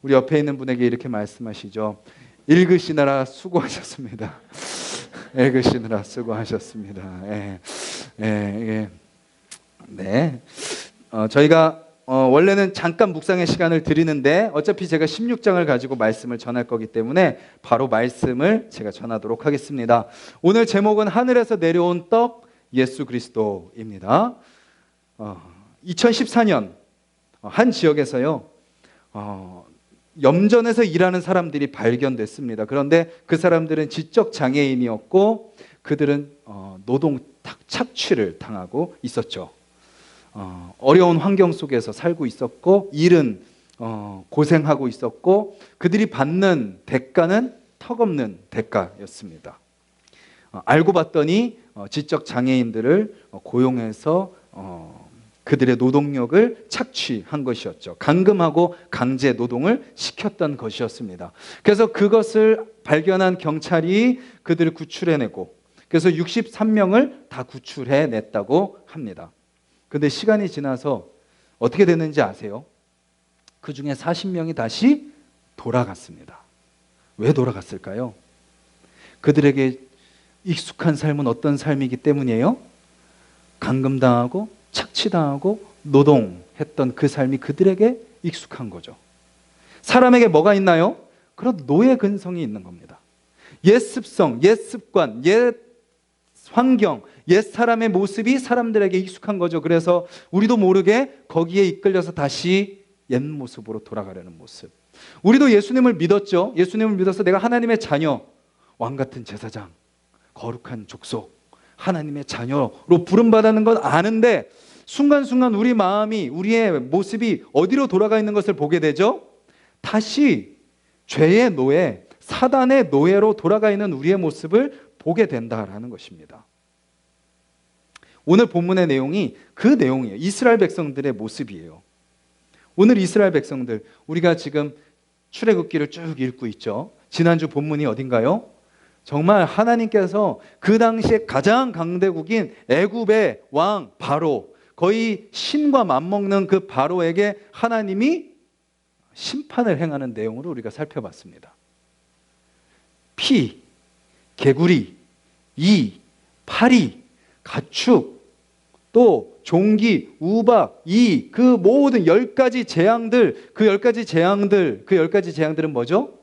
우리 옆에 있는 분에게 이렇게 말씀하시죠. 읽으시느라 수고하셨습니다. 읽으시느라 수고하셨습니다. 예, 예, 예. 네. 저희가 원래는 잠깐 묵상의 시간을 드리는데 어차피 제가 16장을 가지고 말씀을 전할 거기 때문에 바로 말씀을 제가 전하도록 하겠습니다. 오늘 제목은 하늘에서 내려온 떡 예수 그리스도입니다. 2014년 한 지역에서요. 염전에서 일하는 사람들이 발견됐습니다. 그런데 그 사람들은 지적 장애인이었고 그들은 노동 착취를 당하고 있었죠. 어려운 환경 속에서 살고 있었고 일은 고생하고 있었고 그들이 받는 대가는 턱없는 대가였습니다. 알고 봤더니 지적 장애인들을 고용해서 그들의 노동력을 착취한 것이었죠. 감금하고 강제 노동을 시켰던 것이었습니다. 그래서 그것을 발견한 경찰이 그들을 구출해내고 그래서 63명을 다 구출해냈다고 합니다. 그런데 시간이 지나서 어떻게 됐는지 아세요? 그 중에 40명이 다시 돌아갔습니다. 왜 돌아갔을까요? 그들에게 익숙한 삶은 어떤 삶이기 때문이에요? 감금당하고 착취당하고 노동했던 그 삶이 그들에게 익숙한 거죠. 사람에게 뭐가 있나요? 그런 노예 근성이 있는 겁니다. 옛 습성, 옛 습관, 옛 환경, 옛 사람의 모습이 사람들에게 익숙한 거죠. 그래서 우리도 모르게 거기에 이끌려서 다시 옛 모습으로 돌아가려는 모습. 우리도 예수님을 믿었죠. 예수님을 믿어서 내가 하나님의 자녀, 왕같은 제사장, 거룩한 족속, 하나님의 자녀로 부름받았는 건 아는데 순간순간 우리 마음이, 우리의 모습이 어디로 돌아가 있는 것을 보게 되죠? 다시 죄의 노예, 사단의 노예로 돌아가 있는 우리의 모습을 보게 된다라는 것입니다. 오늘 본문의 내용이 그 내용이에요. 이스라엘 백성들의 모습이에요. 오늘 이스라엘 백성들, 우리가 지금 출애굽기를 쭉 읽고 있죠. 지난주 본문이 어딘가요? 정말 하나님께서 그 당시에 가장 강대국인 애굽의 왕 바로, 거의 신과 맞먹는 그 바로에게 하나님이 심판을 행하는 내용으로 우리가 살펴봤습니다. 피, 개구리, 이, 파리, 가축, 또 종기, 우박, 이, 그 모든 10가지 재앙들, 그 10가지 재앙들은 뭐죠?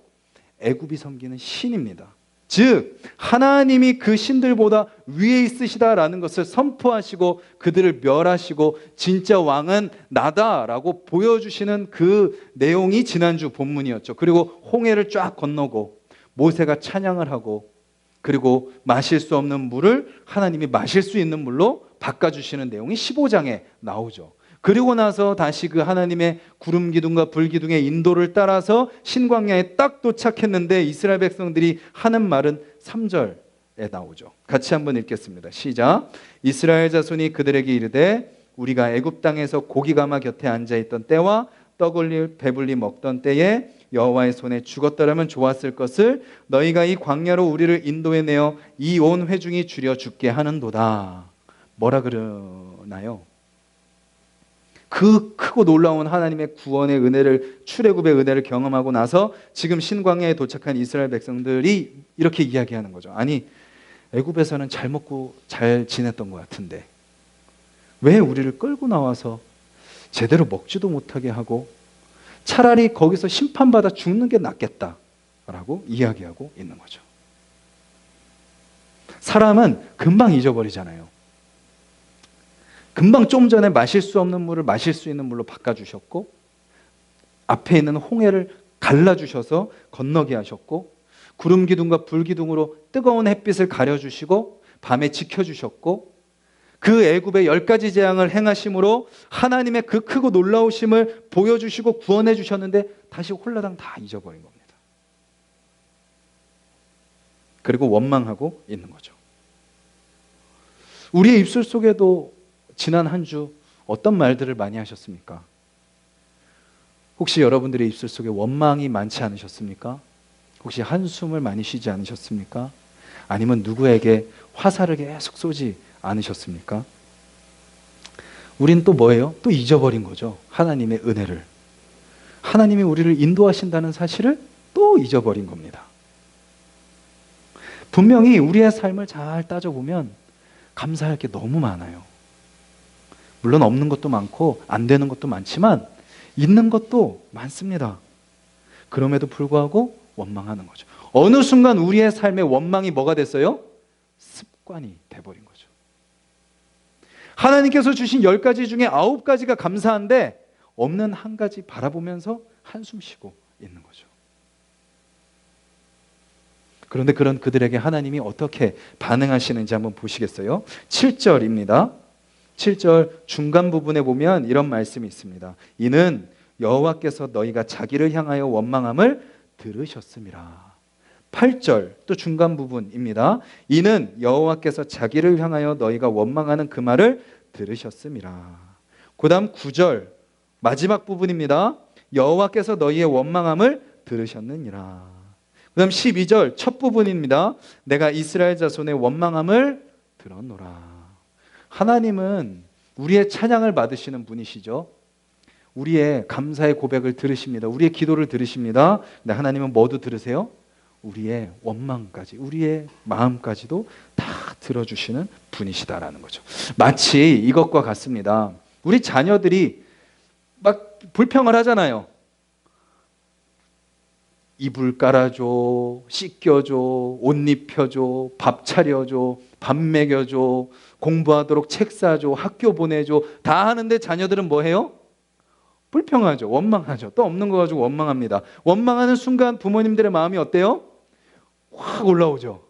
애굽이 섬기는 신입니다. 즉 하나님이 그 신들보다 위에 있으시다라는 것을 선포하시고 그들을 멸하시고 진짜 왕은 나다라고 보여주시는 그 내용이 지난주 본문이었죠. 그리고 홍해를 쫙 건너고 모세가 찬양을 하고 그리고 마실 수 없는 물을 하나님이 마실 수 있는 물로 바꿔주시는 내용이 15장에 나오죠. 그리고 나서 다시 그 하나님의 구름 기둥과 불 기둥의 인도를 따라서 신광야에 딱 도착했는데 이스라엘 백성들이 하는 말은 3절에 나오죠. 같이 한번 읽겠습니다. 시작. 이스라엘 자손이 그들에게 이르되 우리가 애굽 땅에서 고기 가마 곁에 앉아있던 때와 떡을 배불리 먹던 때에 여호와의 손에 죽었더라면 좋았을 것을 너희가 이 광야로 우리를 인도해내어 이 온 회중이 줄여 죽게 하는도다. 뭐라 그러나요? 그 크고 놀라운 하나님의 구원의 은혜를, 출애굽의 은혜를 경험하고 나서 지금 신광야에 도착한 이스라엘 백성들이 이렇게 이야기하는 거죠. 아니, 애굽에서는 잘 먹고 잘 지냈던 것 같은데 왜 우리를 끌고 나와서 제대로 먹지도 못하게 하고 차라리 거기서 심판받아 죽는 게 낫겠다라고 이야기하고 있는 거죠. 사람은 금방 잊어버리잖아요. 금방 좀 전에 마실 수 없는 물을 마실 수 있는 물로 바꿔주셨고 앞에 있는 홍해를 갈라주셔서 건너게 하셨고 구름 기둥과 불 기둥으로 뜨거운 햇빛을 가려주시고 밤에 지켜주셨고 그 애굽의 10가지 재앙을 행하심으로 하나님의 그 크고 놀라우심을 보여주시고 구원해 주셨는데 다시 홀라당 다 잊어버린 겁니다. 그리고 원망하고 있는 거죠. 우리의 입술 속에도 지난 한 주 어떤 말들을 많이 하셨습니까? 혹시 여러분들의 입술 속에 원망이 많지 않으셨습니까? 혹시 한숨을 많이 쉬지 않으셨습니까? 아니면 누구에게 화살을 계속 쏘지 않으셨습니까? 우린 또 뭐예요? 또 잊어버린 거죠. 하나님의 은혜를. 하나님이 우리를 인도하신다는 사실을 또 잊어버린 겁니다. 분명히 우리의 삶을 잘 따져보면 감사할 게 너무 많아요. 물론 없는 것도 많고 안 되는 것도 많지만 있는 것도 많습니다. 그럼에도 불구하고 원망하는 거죠. 어느 순간 우리의 삶의 원망이 뭐가 됐어요? 습관이 돼버린 거죠. 하나님께서 주신 10가지 중에 9가지가 감사한데 없는 한 가지 바라보면서 한숨 쉬고 있는 거죠. 그런데 그런 그들에게 하나님이 어떻게 반응하시는지 한번 보시겠어요? 7절입니다. 7절 중간 부분에 보면 이런 말씀이 있습니다. 이는 여호와께서 너희가 자기를 향하여 원망함을 들으셨음이라. 8절 또 중간 부분입니다. 이는 여호와께서 자기를 향하여 너희가 원망하는 그 말을 들으셨음이라. 그 다음 9절 마지막 부분입니다. 여호와께서 너희의 원망함을 들으셨느니라. 그 다음 12절 첫 부분입니다. 내가 이스라엘 자손의 원망함을 들었노라. 하나님은 우리의 찬양을 받으시는 분이시죠. 우리의 감사의 고백을 들으십니다. 우리의 기도를 들으십니다. 근데 하나님은 뭐도 들으세요? 우리의 원망까지, 우리의 마음까지도 다 들어주시는 분이시다라는 거죠. 마치 이것과 같습니다. 우리 자녀들이 막 불평을 하잖아요. 이불 깔아줘, 씻겨줘, 옷 입혀줘, 밥 차려줘, 밥 먹여줘, 공부하도록 책 사줘, 학교 보내줘. 다 하는데 자녀들은 뭐 해요? 불평하죠. 원망하죠. 또 없는 거 가지고 원망합니다. 원망하는 순간 부모님들의 마음이 어때요? 확 올라오죠.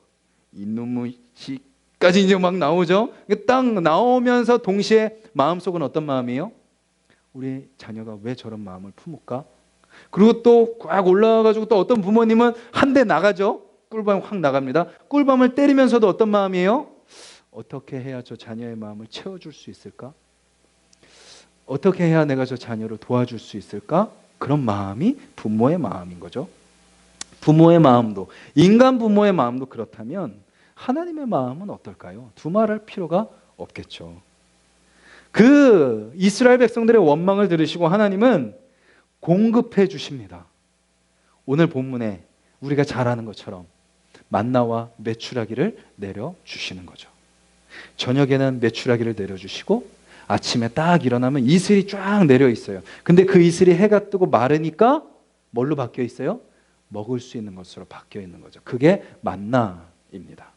이놈의 씨까지 이제 막 나오죠. 딱 나오면서 동시에 마음속은 어떤 마음이에요? 우리 자녀가 왜 저런 마음을 품을까? 그리고 또 꽉 올라와가지고 또 어떤 부모님은 한 대 나가죠. 꿀밤 확 나갑니다. 꿀밤을 때리면서도 어떤 마음이에요? 어떻게 해야 저 자녀의 마음을 채워줄 수 있을까? 어떻게 해야 내가 저 자녀를 도와줄 수 있을까? 그런 마음이 부모의 마음인 거죠. 부모의 마음도, 인간 부모의 마음도 그렇다면 하나님의 마음은 어떨까요? 두말할 필요가 없겠죠. 그 이스라엘 백성들의 원망을 들으시고 하나님은 공급해 주십니다. 오늘 본문에 우리가 잘 아는 것처럼 만나와 메추라기를 내려주시는 거죠. 저녁에는 메추라기를 내려주시고 아침에 딱 일어나면 이슬이 쫙 내려 있어요. 근데 그 이슬이 해가 뜨고 마르니까 뭘로 바뀌어 있어요? 먹을 수 있는 것으로 바뀌어 있는 거죠. 그게 만나입니다.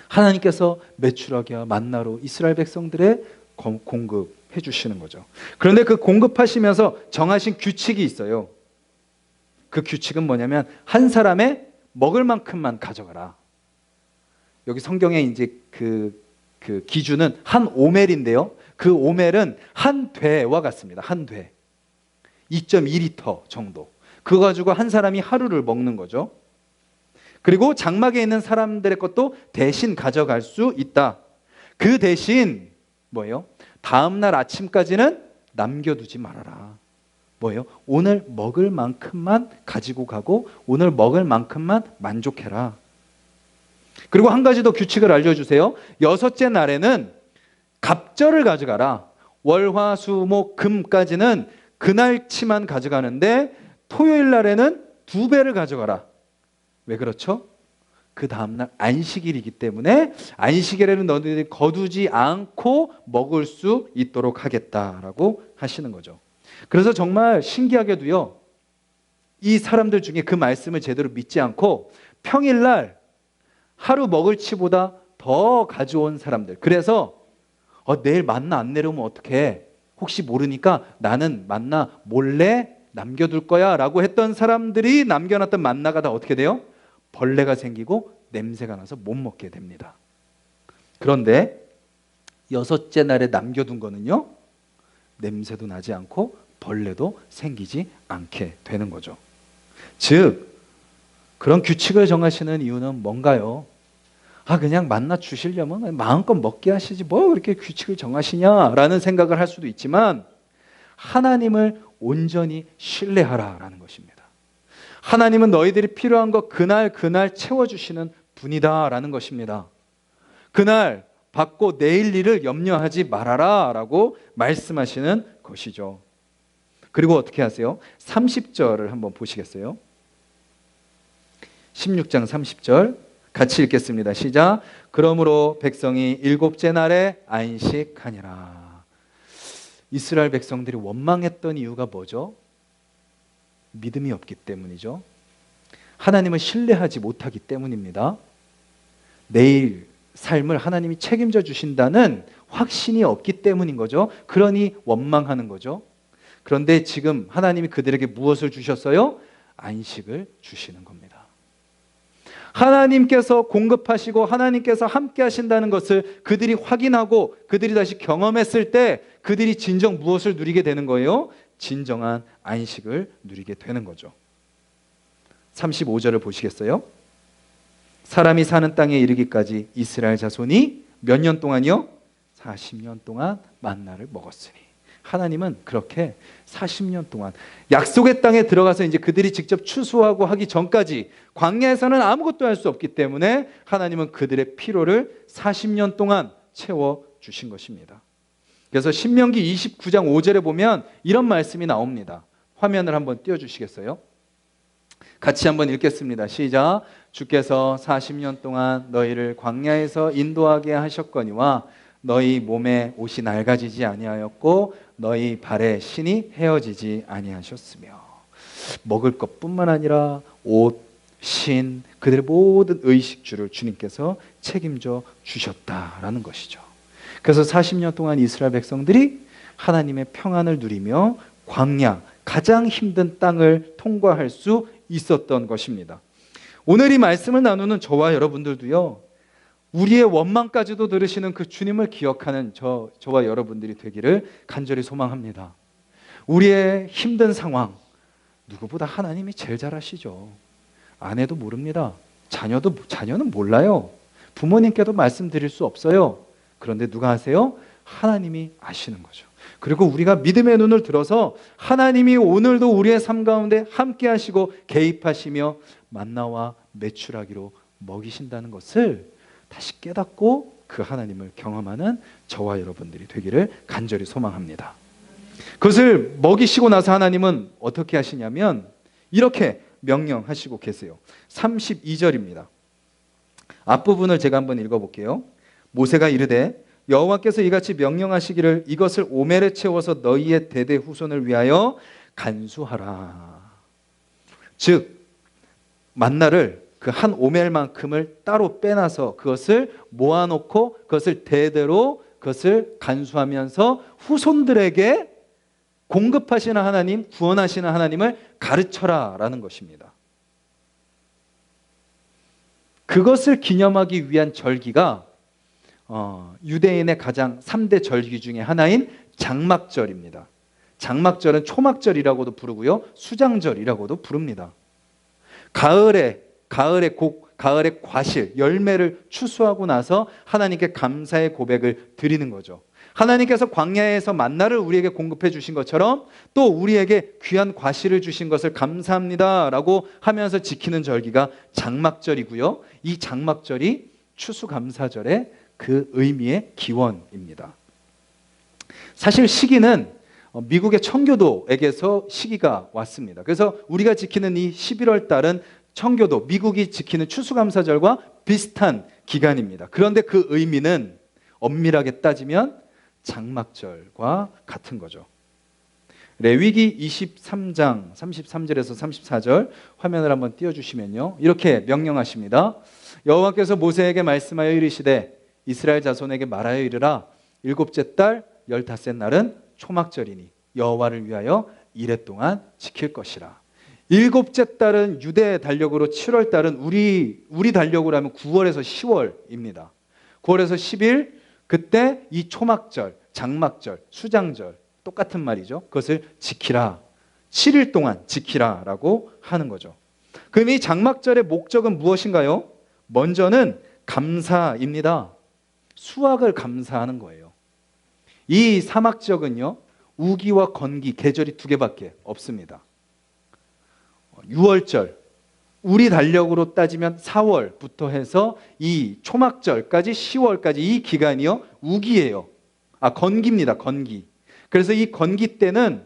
하나님께서 메추라기와 만나로 이스라엘 백성들의 공급해 주시는 거죠. 그런데 그 공급하시면서 정하신 규칙이 있어요. 그 규칙은 뭐냐면 한 사람의 먹을 만큼만 가져가라. 여기 성경에 이제 그 기준은 한 오멜인데요. 그 오멜은 한 되와 같습니다. 한 되. 2.2리터 정도. 그거 가지고 한 사람이 하루를 먹는 거죠. 그리고 장막에 있는 사람들의 것도 대신 가져갈 수 있다. 그 대신 뭐예요? 다음 날 아침까지는 남겨두지 말아라. 뭐예요? 오늘 먹을 만큼만 가지고 가고 오늘 먹을 만큼만 만족해라. 그리고 한 가지 더 규칙을 알려주세요. 6째 날에는 갑절을 가져가라. 월, 화, 수, 목, 금까지는 그날치만 가져가는데 토요일 날에는 2배를 가져가라. 왜 그렇죠? 그 다음날 안식일이기 때문에 안식일에는 너희들이 거두지 않고 먹을 수 있도록 하겠다라고 하시는 거죠. 그래서 정말 신기하게도요, 이 사람들 중에 그 말씀을 제대로 믿지 않고 평일날 하루 먹을 치보다 더 가져온 사람들. 그래서 내일 만나 안 내려오면 어떡해? 혹시 모르니까 나는 만나 몰래 남겨둘 거야 라고 했던 사람들이 남겨놨던 만나가 다 어떻게 돼요? 벌레가 생기고 냄새가 나서 못 먹게 됩니다. 그런데 6째 날에 남겨둔 거는요, 냄새도 나지 않고 벌레도 생기지 않게 되는 거죠. 즉 그런 규칙을 정하시는 이유는 뭔가요? 그냥 만나 주시려면 마음껏 먹게 하시지 뭐 그렇게 규칙을 정하시냐라는 생각을 할 수도 있지만 하나님을 온전히 신뢰하라라는 것입니다. 하나님은 너희들이 필요한 것 그날 채워주시는 분이다라는 것입니다. 그날 받고 내일 일을 염려하지 말아라 라고 말씀하시는 것이죠. 그리고 어떻게 하세요? 30절을 한번 보시겠어요? 16장 30절 같이 읽겠습니다. 시작. 그러므로 백성이 일곱째 날에 안식하니라. 이스라엘 백성들이 원망했던 이유가 뭐죠? 믿음이 없기 때문이죠. 하나님을 신뢰하지 못하기 때문입니다. 내일 삶을 하나님이 책임져 주신다는 확신이 없기 때문인 거죠. 그러니 원망하는 거죠. 그런데 지금 하나님이 그들에게 무엇을 주셨어요? 안식을 주시는 겁니다. 하나님께서 공급하시고 하나님께서 함께 하신다는 것을 그들이 확인하고 그들이 다시 경험했을 때 그들이 진정 무엇을 누리게 되는 거예요? 진정한 안식을 누리게 되는 거죠. 35절을 보시겠어요? 사람이 사는 땅에 이르기까지 이스라엘 자손이 몇 년 동안이요? 40년 동안 만나를 먹었으니. 하나님은 그렇게 40년 동안 약속의 땅에 들어가서 이제 그들이 직접 추수하고 하기 전까지 광야에서는 아무것도 할 수 없기 때문에 하나님은 그들의 필요를 40년 동안 채워 주신 것입니다. 그래서 신명기 29장 5절에 보면 이런 말씀이 나옵니다. 화면을 한번 띄워주시겠어요? 같이 한번 읽겠습니다. 시작. 주께서 40년 동안 너희를 광야에서 인도하게 하셨거니와 너희 몸에 옷이 낡아지지 아니하였고 너희 발에 신이 헤어지지 아니하셨으며. 먹을 것뿐만 아니라 옷, 신, 그들의 모든 의식주를 주님께서 책임져 주셨다라는 것이죠. 그래서 40년 동안 이스라엘 백성들이 하나님의 평안을 누리며 광야, 가장 힘든 땅을 통과할 수 있었던 것입니다. 오늘 이 말씀을 나누는 저와 여러분들도요, 우리의 원망까지도 들으시는 그 주님을 기억하는 저와 여러분들이 되기를 간절히 소망합니다. 우리의 힘든 상황, 누구보다 하나님이 제일 잘 아시죠. 아내도 모릅니다. 자녀는 몰라요. 부모님께도 말씀드릴 수 없어요. 그런데 누가 아세요? 하나님이 아시는 거죠. 그리고 우리가 믿음의 눈을 들어서 하나님이 오늘도 우리의 삶 가운데 함께 하시고 개입하시며 만나와 메추라기로 먹이신다는 것을 다시 깨닫고 그 하나님을 경험하는 저와 여러분들이 되기를 간절히 소망합니다. 그것을 먹이시고 나서 하나님은 어떻게 하시냐면 이렇게 명령하시고 계세요. 32절입니다. 앞부분을 제가 한번 읽어볼게요. 모세가 이르되 여호와께서 이같이 명령하시기를 이것을 오멜에 채워서 너희의 대대 후손을 위하여 간수하라. 즉 만나를 그 한 오멜만큼을 따로 빼놔서 그것을 모아놓고 그것을 대대로 그것을 간수하면서 후손들에게 공급하시는 하나님, 구원하시는 하나님을 가르쳐라 라는 것입니다. 그것을 기념하기 위한 절기가 유대인의 가장 3대 절기 중에 하나인 장막절입니다. 장막절은 초막절이라고도 부르고요, 수장절이라고도 부릅니다. 가을에 과실, 열매를 추수하고 나서 하나님께 감사의 고백을 드리는 거죠. 하나님께서 광야에서 만나를 우리에게 공급해 주신 것처럼 또 우리에게 귀한 과실을 주신 것을 감사합니다 라고 하면서 지키는 절기가 장막절이고요. 이 장막절이 추수감사절의 그 의미의 기원입니다. 사실 시기는 미국의 청교도에게서 시기가 왔습니다. 그래서 우리가 지키는 이 11월 달은 청교도, 미국이 지키는 추수감사절과 비슷한 기간입니다. 그런데 그 의미는 엄밀하게 따지면 장막절과 같은 거죠. 레위기 23장 33절에서 34절 화면을 한번 띄워주시면요, 이렇게 명령하십니다. 여호와께서 모세에게 말씀하여 이르시되 이스라엘 자손에게 말하여 이르라. 일곱째 달 15째 날은 초막절이니 여호와를 위하여 이레 동안 지킬 것이라. 일곱째 달은 유대 달력으로 7월 달은 우리 달력으로 하면 9월에서 10월입니다. 9월에서 10일, 그때 이 초막절, 장막절, 수장절 똑같은 말이죠. 그것을 지키라. 7일 동안 지키라 라고 하는 거죠. 그럼 이 장막절의 목적은 무엇인가요? 먼저는 감사입니다. 수확을 감사하는 거예요. 이 사막 지역은요, 우기와 건기 계절이 2개밖에 없습니다. 6월절, 우리 달력으로 따지면 4월부터 해서 이 초막절까지 10월까지 이 기간이요, 우기예요. 건기입니다. 건기. 그래서 이 건기 때는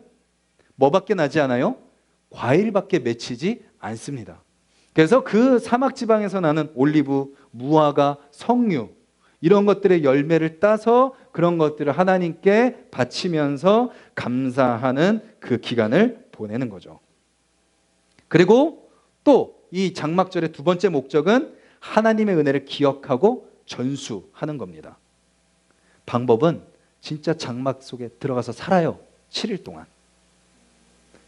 뭐밖에 나지 않아요? 과일밖에 맺히지 않습니다. 그래서 그 사막 지방에서 나는 올리브, 무화과, 석류 이런 것들의 열매를 따서 그런 것들을 하나님께 바치면서 감사하는 그 기간을 보내는 거죠. 그리고 또 이 장막절의 두 번째 목적은 하나님의 은혜를 기억하고 전수하는 겁니다. 방법은 진짜 장막 속에 들어가서 살아요. 7일 동안.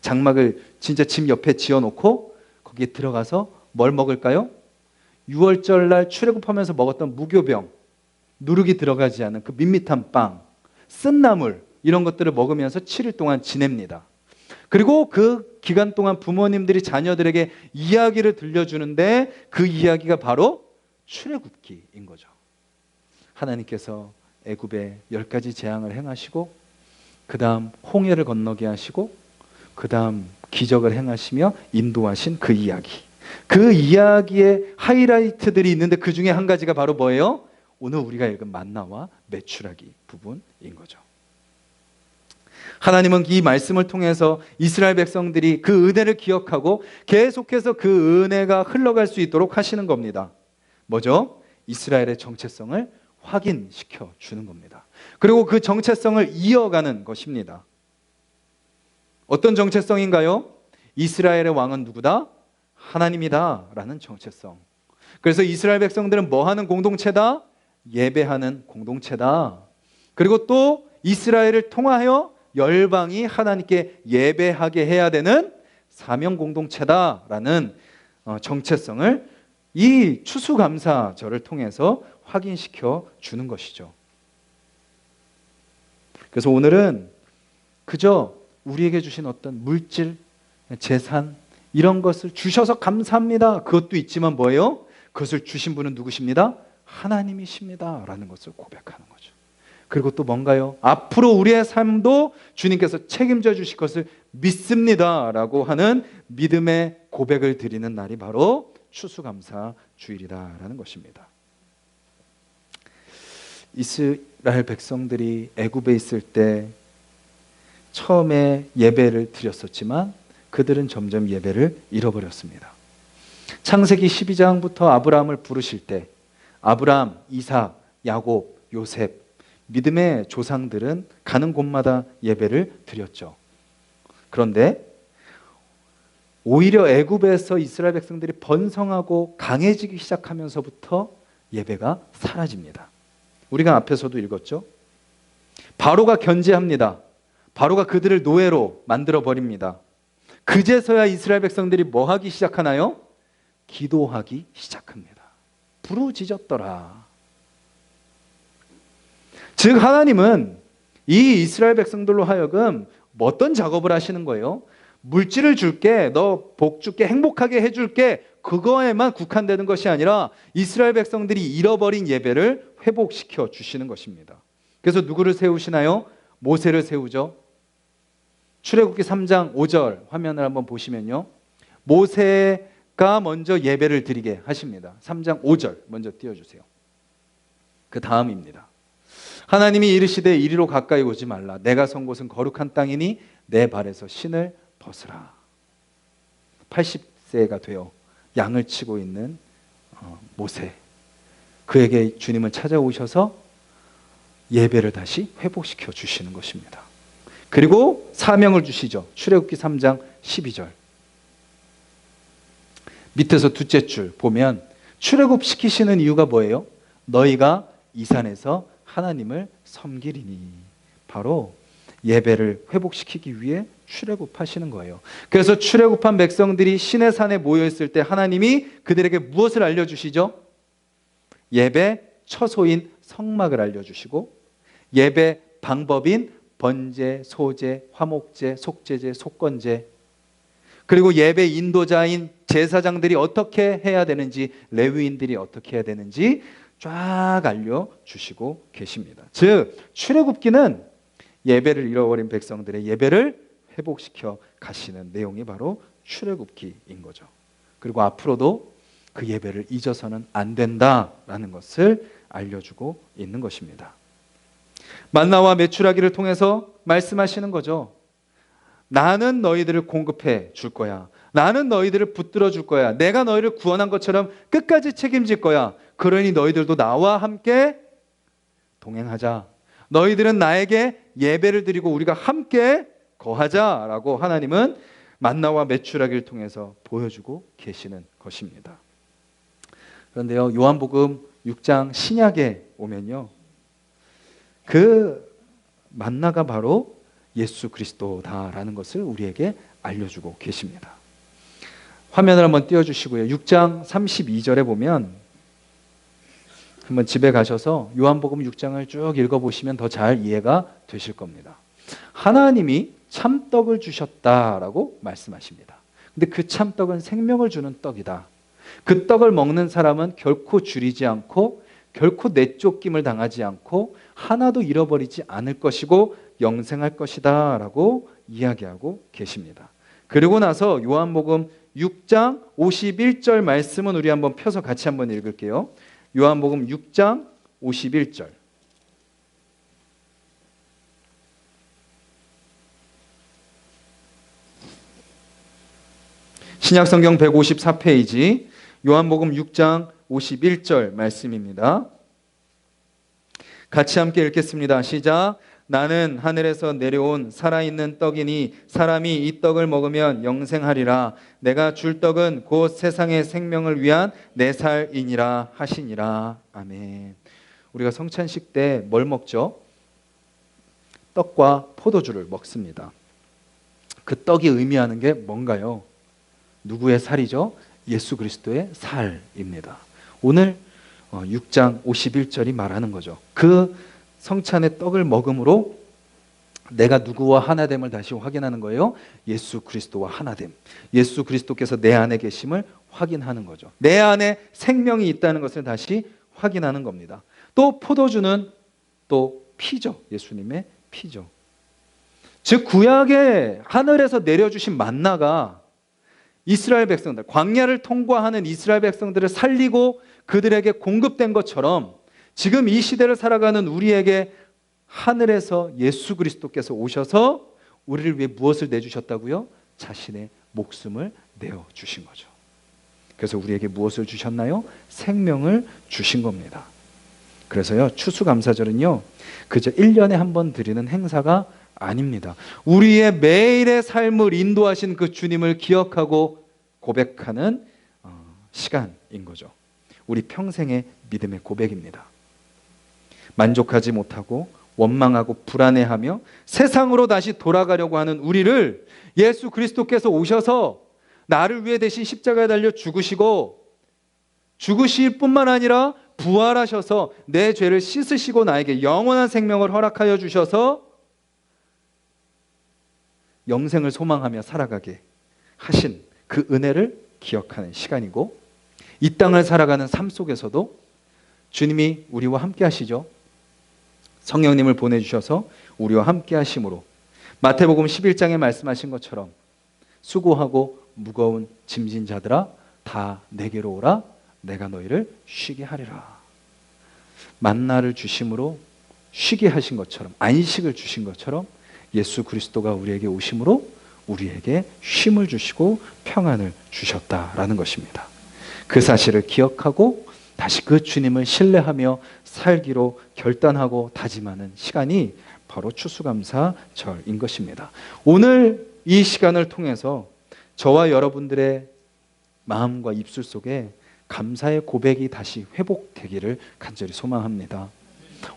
장막을 진짜 집 옆에 지어놓고 거기에 들어가서 뭘 먹을까요? 6월절 날 출애굽하면서 먹었던 무교병, 누룩이 들어가지 않은 그 밋밋한 빵, 쓴 나물 이런 것들을 먹으면서 7일 동안 지냅니다. 그리고 그 기간 동안 부모님들이 자녀들에게 이야기를 들려주는데 그 이야기가 바로 출애굽기인 거죠. 하나님께서 애굽에 10가지 재앙을 행하시고 그 다음 홍해를 건너게 하시고 그 다음 기적을 행하시며 인도하신 그 이야기. 그 이야기의 하이라이트들이 있는데 그 중에 한 가지가 바로 뭐예요? 오늘 우리가 읽은 만나와 메추라기 부분인 거죠. 하나님은 이 말씀을 통해서 이스라엘 백성들이 그 은혜를 기억하고 계속해서 그 은혜가 흘러갈 수 있도록 하시는 겁니다. 뭐죠? 이스라엘의 정체성을 확인시켜 주는 겁니다. 그리고 그 정체성을 이어가는 것입니다. 어떤 정체성인가요? 이스라엘의 왕은 누구다? 하나님이다 라는 정체성. 그래서 이스라엘 백성들은 뭐 하는 공동체다? 예배하는 공동체다. 그리고 또 이스라엘을 통하여 열방이 하나님께 예배하게 해야 되는 사명 공동체다라는 정체성을 이 추수감사절을 통해서 확인시켜 주는 것이죠. 그래서 오늘은 그저 우리에게 주신 어떤 물질, 재산 이런 것을 주셔서 감사합니다. 그것도 있지만 뭐예요? 그것을 주신 분은 누구십니다? 하나님이십니다 라는 것을 고백하는 거죠. 그리고 또 뭔가요? 앞으로 우리의 삶도 주님께서 책임져 주실 것을 믿습니다 라고 하는 믿음의 고백을 드리는 날이 바로 추수감사 주일이다라는 것입니다. 이스라엘 백성들이 애굽에 있을 때 처음에 예배를 드렸었지만 그들은 점점 예배를 잃어버렸습니다. 창세기 12장부터 아브라함을 부르실 때 아브라함, 이삭, 야곱, 요셉 믿음의 조상들은 가는 곳마다 예배를 드렸죠. 그런데 오히려 애굽에서 이스라엘 백성들이 번성하고 강해지기 시작하면서부터 예배가 사라집니다. 우리가 앞에서도 읽었죠. 바로가 견제합니다. 바로가 그들을 노예로 만들어버립니다. 그제서야 이스라엘 백성들이 뭐 하기 시작하나요? 기도하기 시작합니다. 부르짖었더라. 즉 하나님은 이 이스라엘 백성들로 하여금 어떤 작업을 하시는 거예요? 물질을 줄게, 너 복 줄게, 행복하게 해줄게, 그거에만 국한되는 것이 아니라 이스라엘 백성들이 잃어버린 예배를 회복시켜 주시는 것입니다. 그래서 누구를 세우시나요? 모세를 세우죠. 출애굽기 3장 5절 화면을 한번 보시면요. 모세가 먼저 예배를 드리게 하십니다. 3장 5절 먼저 띄워주세요. 그 다음입니다. 하나님이 이르시되 이리로 가까이 오지 말라. 내가 선 곳은 거룩한 땅이니 내 발에서 신을 벗으라. 80세가 되어 양을 치고 있는 모세. 그에게 주님은 찾아오셔서 예배를 다시 회복시켜 주시는 것입니다. 그리고 사명을 주시죠. 출애굽기 3장 12절. 밑에서 둘째 줄 보면 출애굽시키시는 이유가 뭐예요? 너희가 이 산에서 하나님을 섬기리니. 바로 예배를 회복시키기 위해 출애굽하시는 거예요. 그래서 출애굽한 백성들이 시내 산에 모여 있을 때 하나님이 그들에게 무엇을 알려주시죠? 예배 처소인 성막을 알려주시고 예배 방법인 번제, 소제, 화목제, 속제제, 속건제, 그리고 예배 인도자인 제사장들이 어떻게 해야 되는지, 레위인들이 어떻게 해야 되는지 쫙 알려주시고 계십니다. 즉 출애굽기는 예배를 잃어버린 백성들의 예배를 회복시켜 가시는 내용이 바로 출애굽기인 거죠. 그리고 앞으로도 그 예배를 잊어서는 안 된다라는 것을 알려주고 있는 것입니다. 만나와 메추라기를 통해서 말씀하시는 거죠. 나는 너희들을 공급해 줄 거야. 나는 너희들을 붙들어 줄 거야. 내가 너희를 구원한 것처럼 끝까지 책임질 거야. 그러니 너희들도 나와 함께 동행하자. 너희들은 나에게 예배를 드리고 우리가 함께 거하자라고 하나님은 만나와 메추라기를 통해서 보여주고 계시는 것입니다. 그런데요, 요한복음 6장 신약에 오면요, 그 만나가 바로 예수 그리스도다라는 것을 우리에게 알려주고 계십니다. 화면을 한번 띄워주시고요. 6장 32절에 보면, 한번 집에 가셔서 요한복음 6장을 쭉 읽어보시면 더 잘 이해가 되실 겁니다. 하나님이 참떡을 주셨다라고 말씀하십니다. 근데 그 참떡은 생명을 주는 떡이다. 그 떡을 먹는 사람은 결코 줄이지 않고 결코 내쫓김을 당하지 않고 하나도 잃어버리지 않을 것이고 영생할 것이다 라고 이야기하고 계십니다. 그리고 나서 요한복음 6장 51절 말씀은 우리 한번 펴서 같이 한번 읽을게요. 요한복음 6장 51절. 신약성경 154페이지 요한복음 6장 51절 말씀입니다. 같이 함께 읽겠습니다. 시작. 나는 하늘에서 내려온 살아있는 떡이니 사람이 이 떡을 먹으면 영생하리라. 내가 줄 떡은 곧 세상의 생명을 위한 내 살이니라 하시니라. 아멘. 우리가 성찬식 때 뭘 먹죠? 떡과 포도주를 먹습니다. 그 떡이 의미하는 게 뭔가요? 누구의 살이죠? 예수 그리스도의 살입니다. 오늘 6장 51절이 말하는 거죠. 그 성찬의 떡을 먹음으로 내가 누구와 하나됨을 다시 확인하는 거예요. 예수 그리스도와 하나됨. 예수 그리스도께서 내 안에 계심을 확인하는 거죠. 내 안에 생명이 있다는 것을 다시 확인하는 겁니다. 또 포도주는 또 피죠. 예수님의 피죠. 즉 구약에 하늘에서 내려주신 만나가 이스라엘 백성들, 광야를 통과하는 이스라엘 백성들을 살리고 그들에게 공급된 것처럼 지금 이 시대를 살아가는 우리에게 하늘에서 예수 그리스도께서 오셔서 우리를 위해 무엇을 내주셨다고요? 자신의 목숨을 내어주신 거죠. 그래서 우리에게 무엇을 주셨나요? 생명을 주신 겁니다. 그래서요, 추수감사절은요, 그저 1년에 한 번 드리는 행사가 아닙니다. 우리의 매일의 삶을 인도하신 그 주님을 기억하고 고백하는 시간인 거죠. 우리 평생의 믿음의 고백입니다. 만족하지 못하고 원망하고 불안해하며 세상으로 다시 돌아가려고 하는 우리를 예수 그리스도께서 오셔서 나를 위해 대신 십자가에 달려 죽으시고 죽으실 뿐만 아니라 부활하셔서 내 죄를 씻으시고 나에게 영원한 생명을 허락하여 주셔서 영생을 소망하며 살아가게 하신 그 은혜를 기억하는 시간이고, 이 땅을 살아가는 삶 속에서도 주님이 우리와 함께 하시죠. 성령님을 보내주셔서 우리와 함께 하심으로 마태복음 11장에 말씀하신 것처럼 수고하고 무거운 짐진 자들아 다 내게로 오라. 내가 너희를 쉬게 하리라. 만나를 주심으로 쉬게 하신 것처럼, 안식을 주신 것처럼 예수 그리스도가 우리에게 오심으로 우리에게 쉼을 주시고 평안을 주셨다라는 것입니다. 그 사실을 기억하고 다시 그 주님을 신뢰하며 살기로 결단하고 다짐하는 시간이 바로 추수감사절인 것입니다. 오늘 이 시간을 통해서 저와 여러분들의 마음과 입술 속에 감사의 고백이 다시 회복되기를 간절히 소망합니다.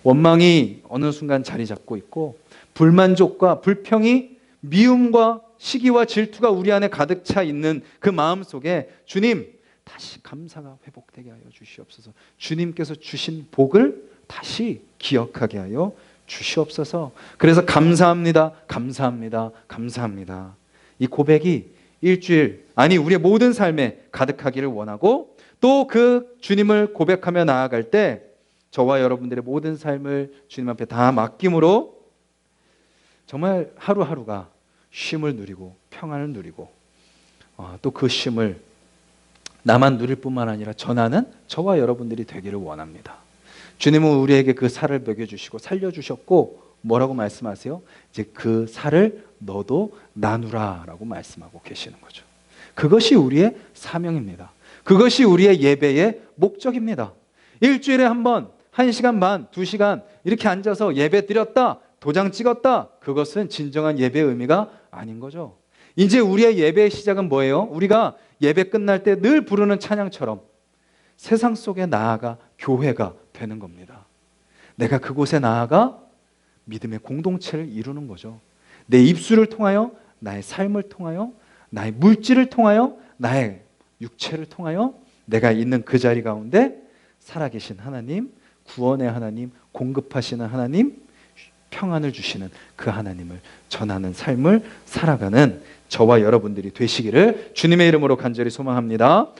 원망이 어느 순간 자리 잡고 있고 불만족과 불평이, 미움과 시기와 질투가 우리 안에 가득 차 있는 그 마음 속에 주님, 다시 감사가 회복되게 하여 주시옵소서. 주님께서 주신 복을 다시 기억하게 하여 주시옵소서. 그래서 감사합니다, 감사합니다, 감사합니다. 이 고백이 일주일, 아니 우리의 모든 삶에 가득하기를 원하고, 또 그 주님을 고백하며 나아갈 때 저와 여러분들의 모든 삶을 주님 앞에 다 맡김으로 정말 하루하루가 쉼을 누리고 평안을 누리고 또 그 쉼을 나만 누릴 뿐만 아니라 전하는 저와 여러분들이 되기를 원합니다. 주님은 우리에게 그 살을 먹여주시고 살려주셨고 뭐라고 말씀하세요? 이제 그 살을 너도 나누라라고 말씀하고 계시는 거죠. 그것이 우리의 사명입니다. 그것이 우리의 예배의 목적입니다. 일주일에 한 번, 1시간 반, 2시간 이렇게 앉아서 예배 드렸다, 도장 찍었다, 그것은 진정한 예배의 의미가 아닌 거죠. 이제 우리의 예배의 시작은 뭐예요? 우리가 예배 끝날 때 늘 부르는 찬양처럼 세상 속에 나아가 교회가 되는 겁니다. 내가 그곳에 나아가 믿음의 공동체를 이루는 거죠. 내 입술을 통하여, 나의 삶을 통하여, 나의 물질을 통하여, 나의 육체를 통하여 내가 있는 그 자리 가운데 살아계신 하나님, 구원의 하나님, 공급하시는 하나님, 평안을 주시는 그 하나님을 전하는 삶을 살아가는 저와 여러분들이 되시기를 주님의 이름으로 간절히 소망합니다.